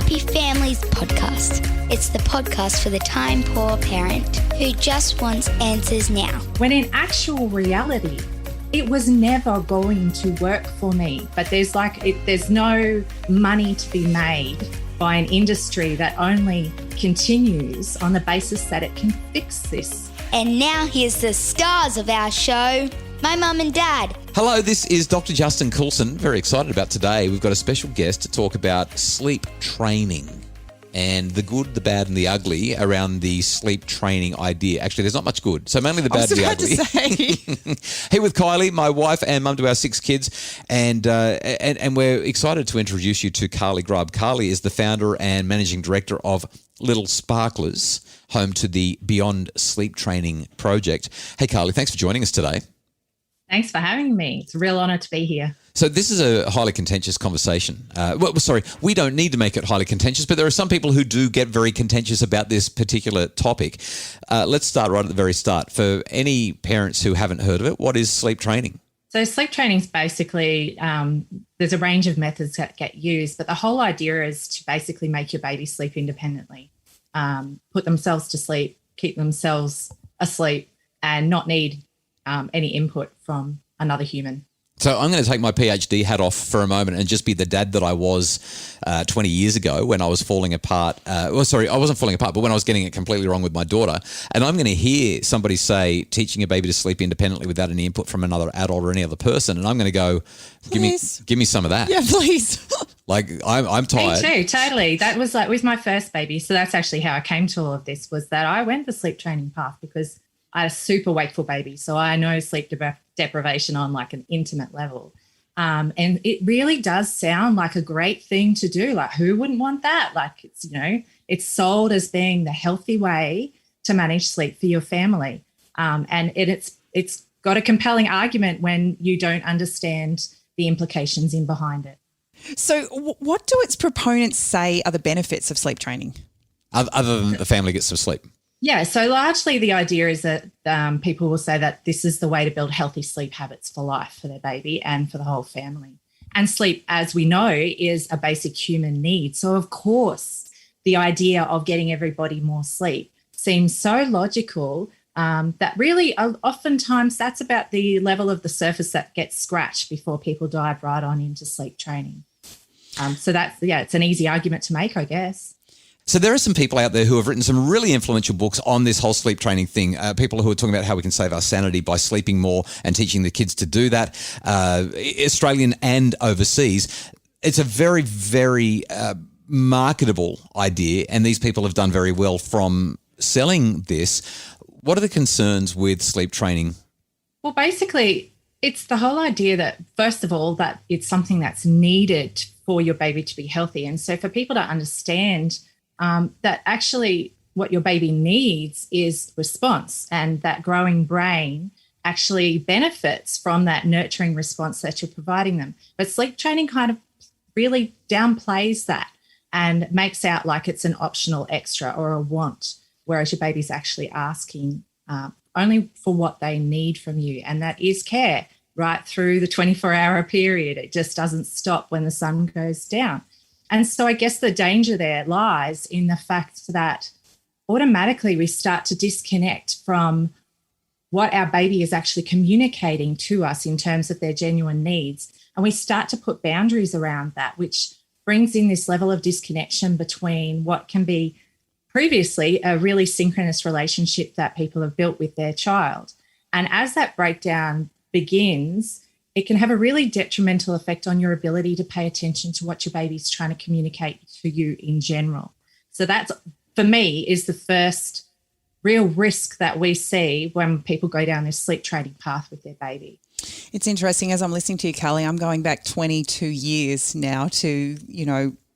Happy Families podcast. It's the podcast for the time-poor parent who just wants answers now. When in actual reality, it was never going to work for me. But there's no money to be made by an industry that only continues on the basis that it can fix this. And now here's the stars of our show, my mum and dad. Hello, this is Dr. Justin Coulson. Very excited about today. We've got a special guest to talk about sleep training and the good, the bad and the ugly around the sleep training idea. Actually, there's not much good, so mainly the bad and the ugly. Here with Kylie, my wife and mum to our 6 kids, and we're excited to introduce you to Kylie Grubb. Kylie is the founder and managing director of Little Sparklers, home to the Beyond Sleep Training project. Hey, Kylie, thanks for joining us today. Thanks for having me. It's a real honour to be here. So this is a highly contentious conversation. We don't need to make it highly contentious, but there are some people who do get very contentious about this particular topic. Let's start right at the very start. For any parents who haven't heard of it, what is sleep training? So sleep training is basically, there's a range of methods that get used, but the whole idea is to basically make your baby sleep independently, put themselves to sleep, keep themselves asleep, and not need any input from another human. So I'm going to take my PhD hat off for a moment and just be the dad that I was 20 years ago when I was falling apart. I wasn't falling apart, but when I was getting it completely wrong with my daughter. And I'm going to hear somebody say teaching a baby to sleep independently without any input from another adult or any other person. And I'm going to go, give me some of that. Yeah, please. I'm tired. Me too, totally. That was with my first baby. So that's actually how I came to all of this, was that I went the sleep training path because I had a super wakeful baby. So I know sleep deprivation on like an intimate level. And it really does sound like a great thing to do. Like, who wouldn't want that? Like, it's sold as being the healthy way to manage sleep for your family. And it's got a compelling argument when you don't understand the implications in behind it. So what do its proponents say are the benefits of sleep training? Other than the family gets some sleep. Yeah, so largely the idea is that people will say that this is the way to build healthy sleep habits for life for their baby and for the whole family. And sleep, as we know, is a basic human need. So, of course, the idea of getting everybody more sleep seems so logical that really oftentimes that's about the level of the surface that gets scratched before people dive right on into sleep training. So it's an easy argument to make, I guess. So there are some people out there who have written some really influential books on this whole sleep training thing, people who are talking about how we can save our sanity by sleeping more and teaching the kids to do that, Australian and overseas. It's a very, very marketable idea, and these people have done very well from selling this. What are the concerns with sleep training? Well, basically, it's the whole idea that, first of all, that it's something that's needed for your baby to be healthy. And so for people to understand that actually what your baby needs is response, and that growing brain actually benefits from that nurturing response that you're providing them. But sleep training kind of really downplays that and makes out like it's an optional extra or a want, whereas your baby's actually asking only for what they need from you, and that is care right through the 24-hour period. It just doesn't stop when the sun goes down. And so I guess the danger there lies in the fact that automatically we start to disconnect from what our baby is actually communicating to us in terms of their genuine needs. And we start to put boundaries around that, which brings in this level of disconnection between what can be previously a really synchronous relationship that people have built with their child. And as that breakdown begins, it can have a really detrimental effect on your ability to pay attention to what your baby's trying to communicate to you in general. So that's, for me, is the first real risk that we see when people go down this sleep training path with their baby. It's interesting, as I'm listening to you, Kylie, I'm going back 22 years now to,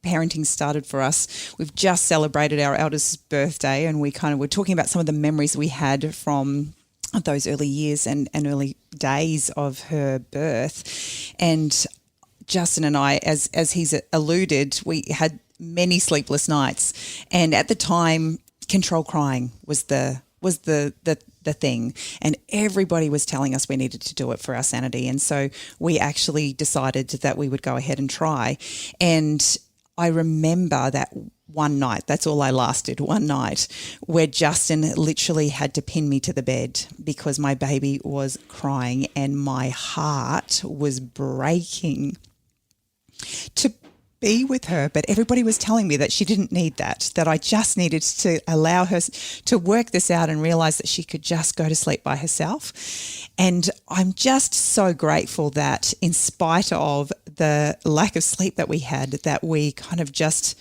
parenting started for us. We've just celebrated our eldest's birthday, and we were talking about some of the memories we had from those early years and early days of her birth. And Justin and I, as he's alluded, we had many sleepless nights. And at the time, control crying was the thing, and everybody was telling us we needed to do it for our sanity. And so we actually decided that we would go ahead and try. And I remember that one night, that's all I lasted, one night, where Justin literally had to pin me to the bed because my baby was crying and my heart was breaking to be with her. But everybody was telling me that she didn't need that I just needed to allow her to work this out and realise that she could just go to sleep by herself. And I'm just so grateful that in spite of the lack of sleep that we had, that we kind of just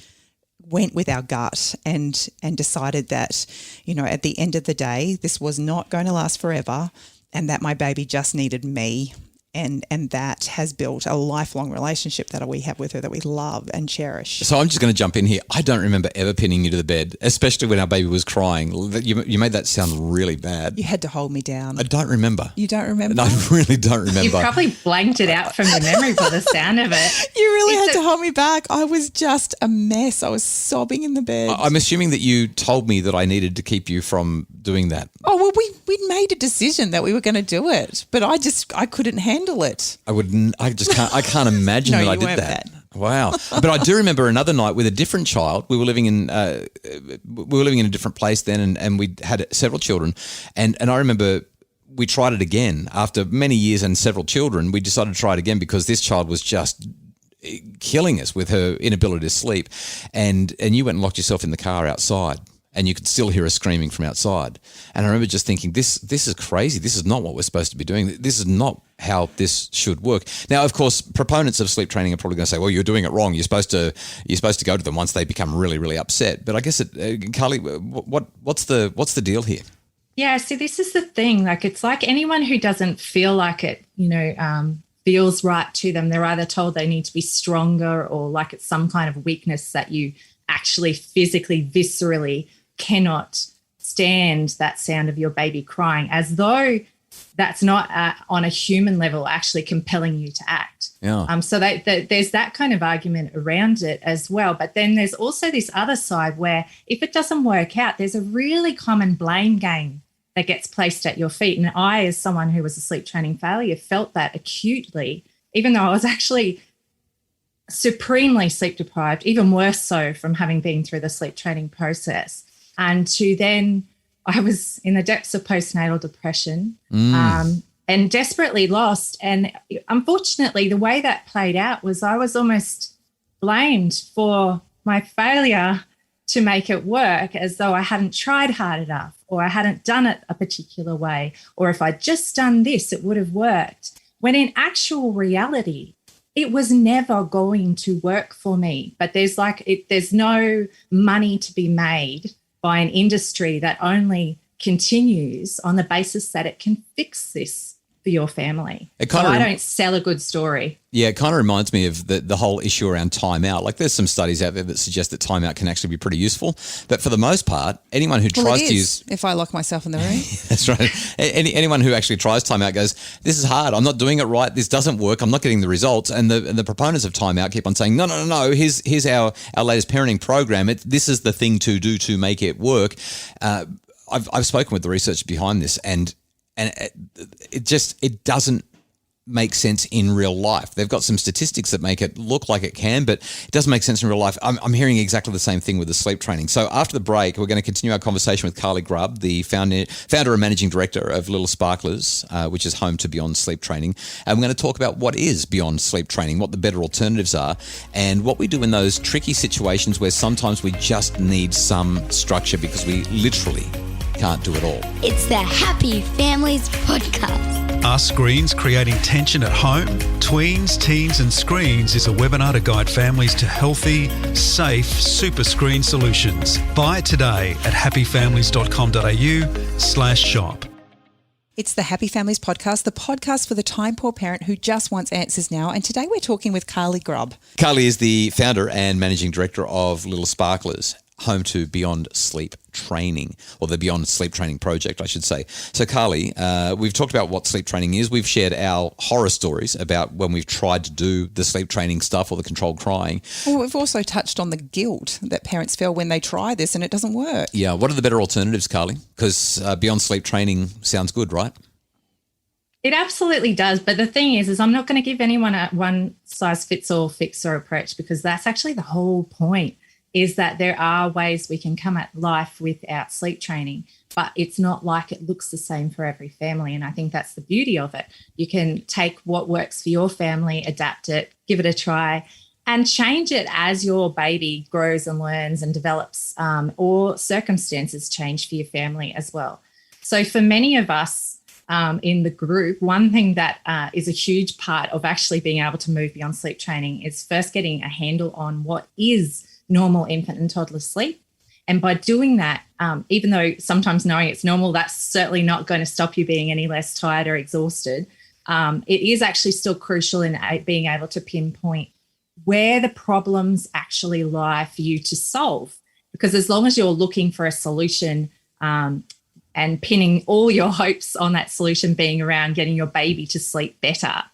went with our gut and decided that, you know, at the end of the day, this was not going to last forever and that my baby just needed me. And that has built a lifelong relationship that we have with her that we love and cherish. So I'm just going to jump in here. I don't remember ever pinning you to the bed, especially when our baby was crying. You made that sound really bad. You had to hold me down. I don't remember. You don't remember? No, I really don't remember. You probably blanked it out from your memory by the sound of it. You really had to hold me back. I was just a mess. I was sobbing in the bed. I'm assuming that you told me that I needed to keep you from doing that. Oh, well, we'd made a decision that we were going to do it, but I couldn't handle it. I can't imagine that I did that. Wow. But I do remember another night with a different child. We were living in a different place then and we had several children. And I remember we tried it again after many years and several children. We decided to try it again because this child was just killing us with her inability to sleep. And you went and locked yourself in the car outside. And you could still hear her screaming from outside. And I remember just thinking, this is crazy. This is not what we're supposed to be doing. This is not how this should work. Now, of course, proponents of sleep training are probably going to say, well, you're doing it wrong. You're supposed to go to them once they become really, really upset. But I guess, Kylie, what's the deal here? Yeah, so this is the thing. Like, it's like anyone who doesn't feel like it, feels right to them, they're either told they need to be stronger or like it's some kind of weakness that you actually physically, viscerally cannot stand that sound of your baby crying, as though that's not on a human level actually compelling you to act. Yeah. So there's that kind of argument around it as well. But then there's also this other side where if it doesn't work out, there's a really common blame game that gets placed at your feet. And I, as someone who was a sleep training failure, felt that acutely, even though I was actually supremely sleep deprived, even worse so from having been through the sleep training process. And I was in the depths of postnatal depression and desperately lost. And unfortunately, the way that played out was I was almost blamed for my failure to make it work, as though I hadn't tried hard enough or I hadn't done it a particular way, or if I'd just done this, it would have worked. When in actual reality, it was never going to work for me. But there's no money to be made by an industry that only continues on the basis that it can fix this for your family. I don't sell a good story. Yeah, it kind of reminds me of the whole issue around timeout. Like there's some studies out there that suggest that timeout can actually be pretty useful. But for the most part, anyone who tries to use... if I lock myself in the room. That's right. Anyone who actually tries timeout goes, this is hard. I'm not doing it right. This doesn't work. I'm not getting the results. And the proponents of timeout keep on saying, no. Here's our latest parenting program. This is the thing to do to make it work. I've spoken with the research behind this and it doesn't make sense in real life. They've got some statistics that make it look like it can, but it doesn't make sense in real life. I'm hearing exactly the same thing with the sleep training. So after the break, we're going to continue our conversation with Kylie Grubb, the founder and managing director of Little Sparklers, which is home to Beyond Sleep Training. And we're going to talk about what is Beyond Sleep Training, what the better alternatives are, and what we do in those tricky situations where sometimes we just need some structure because we literally can't do it all. It's the Happy Families Podcast. Are screens creating tension at home? Tweens, Teens and Screens is a webinar to guide families to healthy, safe super screen solutions. Buy it today at happyfamilies.com.au/shop. It's the Happy Families Podcast, the podcast for the time-poor parent who just wants answers now. And today we're talking with Kylie Grubb. Kylie is the founder and managing director of Little Sparklers, home to Beyond Sleep Training, or the Beyond Sleep Training project, I should say. So, Kylie, we've talked about what sleep training is. We've shared our horror stories about when we've tried to do the sleep training stuff or the controlled crying. Well, we've also touched on the guilt that parents feel when they try this and it doesn't work. Yeah. What are the better alternatives, Kylie? Because Beyond Sleep Training sounds good, right? It absolutely does. But the thing is I'm not going to give anyone a one size fits all fix or approach, because that's actually the whole point, is that there are ways we can come at life without sleep training, but it's not like it looks the same for every family. And I think that's the beauty of it. You can take what works for your family, adapt it, give it a try, and change it as your baby grows and learns and develops, or circumstances change for your family as well. So for many of us, in the group, one thing that is a huge part of actually being able to move beyond sleep training is first getting a handle on what is normal infant and toddler sleep. And by doing that, even though sometimes knowing it's normal, that's certainly not going to stop you being any less tired or exhausted, it is actually still crucial in being able to pinpoint where the problems actually lie for you to solve. Because as long as you're looking for a solution, and pinning all your hopes on that solution being around getting your baby to sleep better,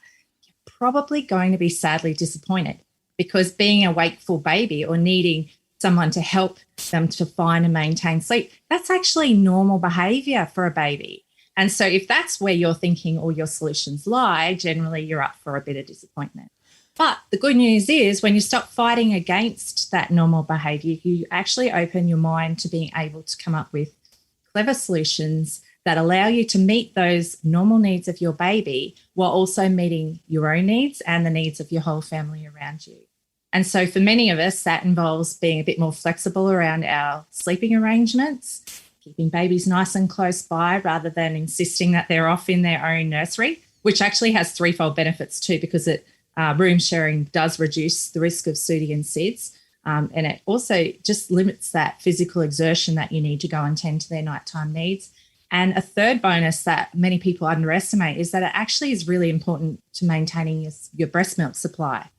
you're probably going to be sadly disappointed, because being a wakeful baby or needing someone to help them to find and maintain sleep, that's actually normal behaviour for a baby. And so if that's where you're thinking all your solutions lie, generally you're up for a bit of disappointment. But the good news is when you stop fighting against that normal behaviour, you actually open your mind to being able to come up with clever solutions that allow you to meet those normal needs of your baby while also meeting your own needs and the needs of your whole family around you. And so for many of us, that involves being a bit more flexible around our sleeping arrangements, keeping babies nice and close by rather than insisting that they're off in their own nursery, which actually has threefold benefits too, because room sharing does reduce the risk of SUDI and SIDS. And it also just limits that physical exertion that you need to go and tend to their nighttime needs. And a third bonus that many people underestimate is that it actually is really important to maintaining your breast milk supply.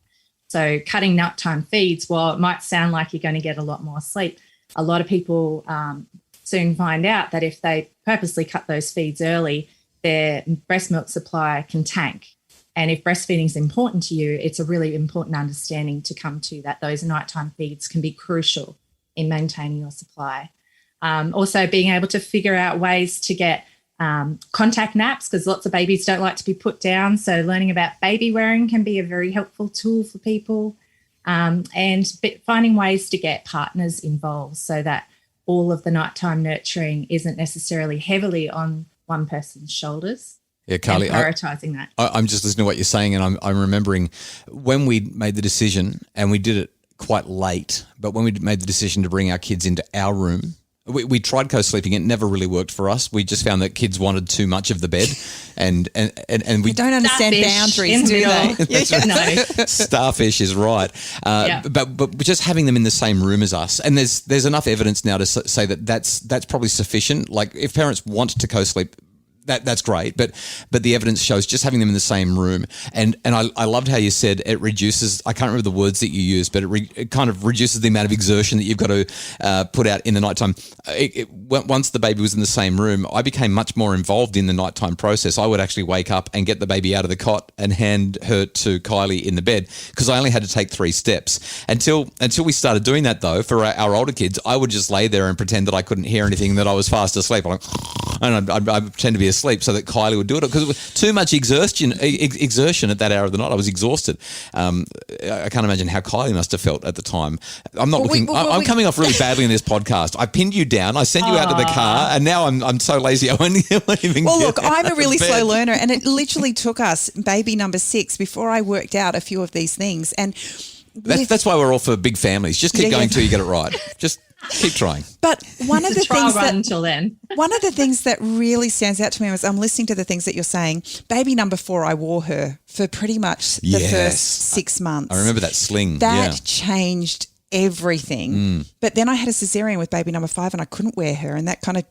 So cutting nighttime feeds, while it might sound like you're going to get a lot more sleep, a lot of people soon find out that if they purposely cut those feeds early, their breast milk supply can tank. And if breastfeeding is important to you, it's a really important understanding to come to, that those nighttime feeds can be crucial in maintaining your supply. Also being able to figure out ways to get contact naps, because lots of babies don't like to be put down. So learning about baby wearing can be a very helpful tool for people, and finding ways to get partners involved so that all of the nighttime nurturing isn't necessarily heavily on one person's shoulders. Yeah, Kylie, prioritising that. I'm just listening to what you're saying, and I'm remembering when we made the decision, and we did it quite late, but when we made the decision to bring our kids into our room, we tried co-sleeping. It never really worked for us. We just found that kids wanted too much of the bed, and we don't understand boundaries, do they? That's right. No. Starfish is right. But just having them in the same room as us, and there's enough evidence now to say that that's probably sufficient. Like if parents want to co-sleep, that's great, but the evidence shows just having them in the same room, and I loved how you said it reduces. I can't remember the words that you used, but it kind of reduces the amount of exertion that you've got to put out in the nighttime. Once the baby was in the same room, I became much more involved in the nighttime process. I would actually wake up and get the baby out of the cot and hand her to Kylie in the bed, because I only had to take 3 steps. Until we started doing that, though, for our older kids, I would just lay there and pretend that I couldn't hear anything, that I was fast asleep. And I'd pretend to be asleep so that Kylie would do it, because it was too much exertion at that hour of the night. I was exhausted. I can't imagine how Kylie must have felt at the time. I'm coming off really badly in this podcast. I pinned you down. I sent you out to the car, and now I'm so lazy I won't even Well, look, I'm a really slow learner, and it literally took us baby number 6 before I worked out a few of these things. And that's why we're all for big families. Just keep going till you get it right. Just keep trying. But one of the things until then. One of the things that really stands out to me as I'm listening to the things that you're saying, baby number 4, I wore her for pretty much the first 6 months. I remember that sling. That changed everything. But then I had a cesarean with baby number 5 and I couldn't wear her, and that kind of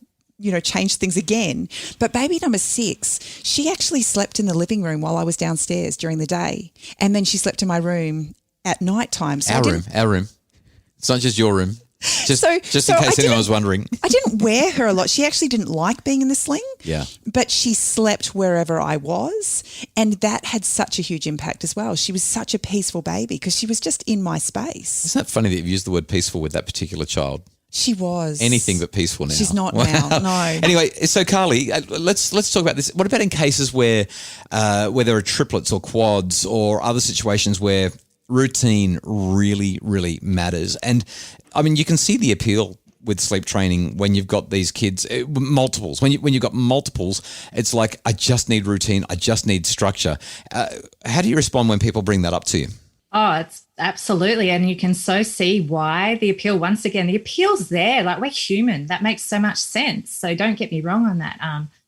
changed things again. But baby number 6, she actually slept in the living room while I was downstairs during the day, and then she slept in my room at night time. So our room. It's not just your room. Just in case anyone was wondering. I didn't wear her a lot. She actually didn't like being in the sling. Yeah. But she slept wherever I was, and that had such a huge impact as well. She was such a peaceful baby because she was just in my space. Isn't that funny that you've used the word peaceful with that particular child? She was. Anything but peaceful now. She's not now, no. Anyway, so Kylie, let's talk about this. What about in cases where there are triplets or quads or other situations where routine really, really matters? And I mean, you can see the appeal with sleep training when you've got these kids, multiples. When you've got multiples, it's like, I just need routine. I just need structure. How do you respond when people bring that up to you? Oh, it's absolutely. And you can so see why the appeal, once again, the appeal's there. Like, we're human. That makes so much sense. So don't get me wrong on that.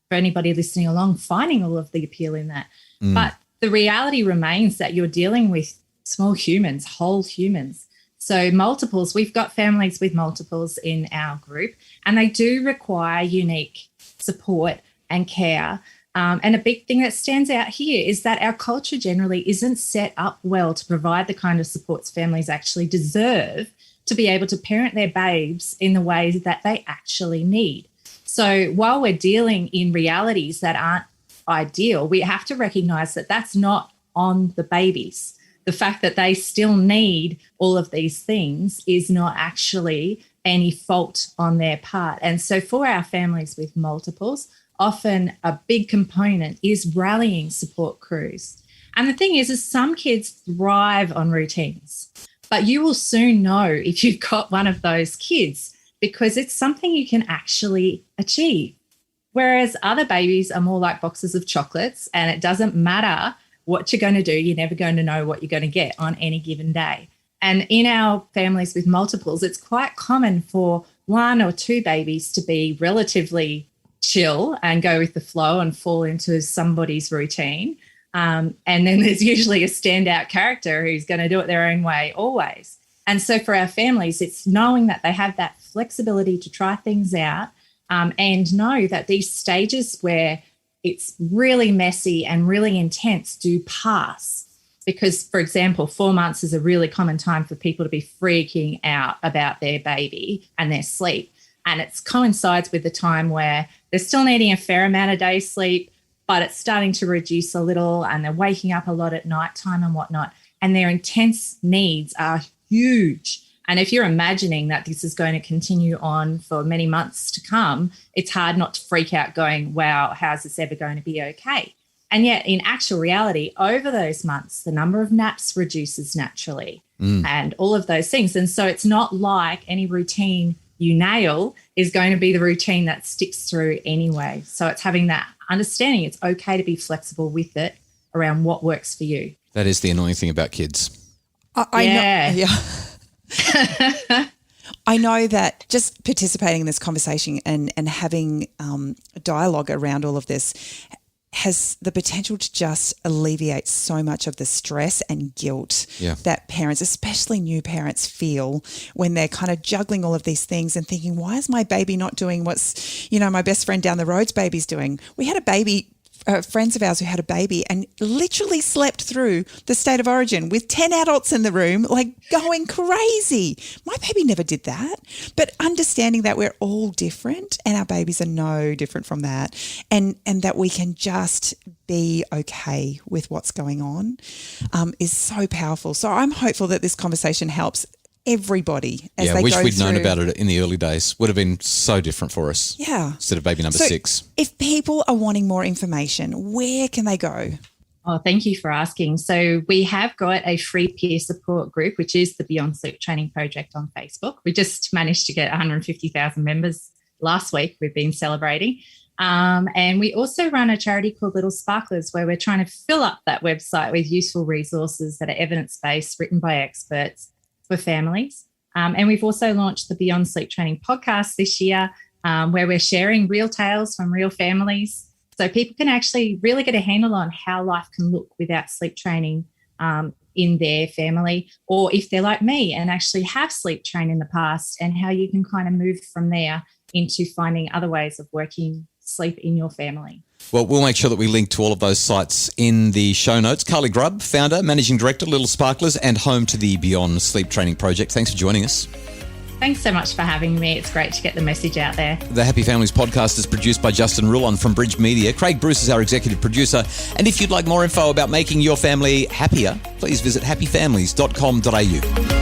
For anybody listening along, finding all of the appeal in that. But the reality remains that you're dealing with small humans, whole humans. So multiples, we've got families with multiples in our group, and they do require unique support and care. And a big thing that stands out here is that our culture generally isn't set up well to provide the kind of supports families actually deserve to be able to parent their babes in the ways that they actually need. So while we're dealing in realities that aren't ideal, we have to recognise that that's not on the babies. The fact that they still need all of these things is not actually any fault on their part. And so for our families with multiples, often a big component is rallying support crews. And the thing is some kids thrive on routines, but you will soon know if you've got one of those kids because it's something you can actually achieve. Whereas other babies are more like boxes of chocolates, and it doesn't matter what you're going to do, you're never going to know what you're going to get on any given day. And in our families with multiples, it's quite common for one or two babies to be relatively chill and go with the flow and fall into somebody's routine. And then there's usually a standout character who's going to do it their own way always. And so for our families, it's knowing that they have that flexibility to try things out and know that these stages where it's really messy and really intense do pass. Because, for example, 4 months is a really common time for people to be freaking out about their baby and their sleep. And it coincides with the time where they're still needing a fair amount of day sleep, but it's starting to reduce a little and they're waking up a lot at nighttime and whatnot. And their intense needs are huge. And if you're imagining that this is going to continue on for many months to come, it's hard not to freak out going, wow, how's this ever going to be okay? And yet in actual reality, over those months, the number of naps reduces naturally and all of those things. And so it's not like any routine you nail is going to be the routine that sticks through anyway. So it's having that understanding it's okay to be flexible with it around what works for you. That is the annoying thing about kids. I know. I know that just participating in this conversation and having a dialogue around all of this has the potential to just alleviate so much of the stress and guilt that parents, especially new parents, feel when they're kind of juggling all of these things and thinking, why is my baby not doing what's, my best friend down the road's baby's doing? We had a baby, friends of ours who had a baby and literally slept through the state of origin with 10 adults in the room, like going crazy. My baby never did that. But understanding that we're all different and our babies are no different from that, and that we can just be okay with what's going on is so powerful. So I'm hopeful that this conversation helps everybody as they go through. I wish we'd known about it in the early days. Would have been so different for us. Yeah. Instead of baby number 6. If people are wanting more information, where can they go? Oh, thank you for asking. So we have got a free peer support group, which is the Beyond Sleep Training Project on Facebook. We just managed to get 150,000 members last week. We've been celebrating. And we also run a charity called Little Sparklers, where we're trying to fill up that website with useful resources that are evidence-based, written by experts, for families. And we've also launched the Beyond Sleep Training podcast this year, where we're sharing real tales from real families so people can actually really get a handle on how life can look without sleep training in their family, or if they're like me and actually have sleep trained in the past, and how you can kind of move from there into finding other ways of working sleep in your family. Well, we'll make sure that we link to all of those sites in the show notes. Kylie Grubb, founder, managing director, Little Sparklers, and home to the Beyond Sleep Training Project. Thanks for joining us. Thanks so much for having me. It's great to get the message out there. The Happy Families podcast is produced by Justin Rulon from Bridge Media. Craig Bruce is our executive producer. And if you'd like more info about making your family happier, please visit happyfamilies.com.au.